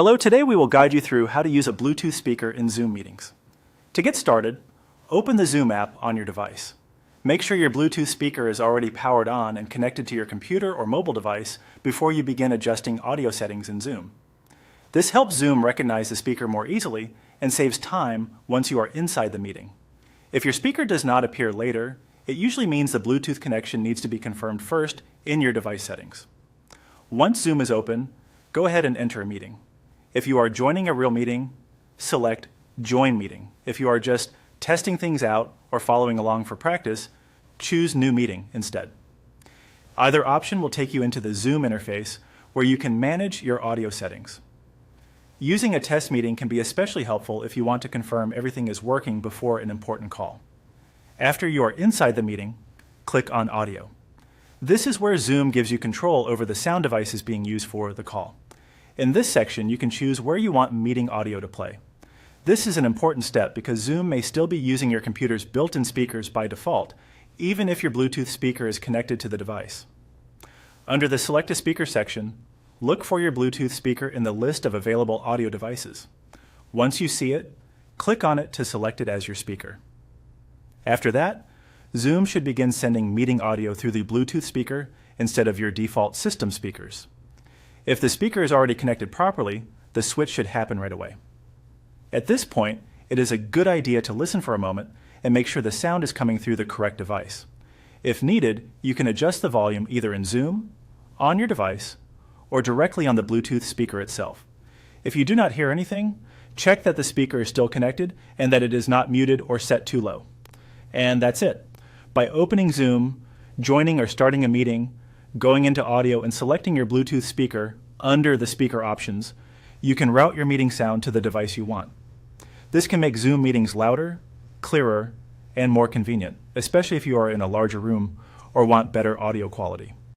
Hello, today we will guide you through how to use a Bluetooth speaker in Zoom meetings. To get started, open the Zoom app on your device. Make sure your Bluetooth speaker is already powered on and connected to your computer or mobile device before you begin adjusting audio settings in Zoom. This helps Zoom recognize the speaker more easily and saves time once you are inside the meeting. If your speaker does not appear later, it usually means the Bluetooth connection needs to be confirmed first in your device settings. Once Zoom is open, go ahead and enter a meeting. If you are joining a real meeting, select Join Meeting. If you are just testing things out or following along for practice, choose New Meeting instead. Either option will take you into the Zoom interface where you can manage your audio settings. Using a test meeting can be especially helpful if you want to confirm everything is working before an important call. After you are inside the meeting, click on Audio. This is where Zoom gives you control over the sound devices being used for the call. In this section, you can choose where you want meeting audio to play. This is an important step because Zoom may still be using your computer's built-in speakers by default, even if your Bluetooth speaker is connected to the device. Under the Select a Speaker section, look for your Bluetooth speaker in the list of available audio devices. Once you see it, click on it to select it as your speaker. After that, Zoom should begin sending meeting audio through the Bluetooth speaker instead of your default system speakers. If the speaker is already connected properly, the switch should happen right away. At this point, it is a good idea to listen for a moment and make sure the sound is coming through the correct device. If needed, you can adjust the volume either in Zoom, on your device, or directly on the Bluetooth speaker itself. If you do not hear anything, check that the speaker is still connected and that it is not muted or set too low. And that's it. By opening Zoom, joining or starting a meeting, going into audio and selecting your Bluetooth speaker under the speaker options, you can route your meeting sound to the device you want. This can make Zoom meetings louder, clearer, and more convenient, especially if you are in a larger room or want better audio quality.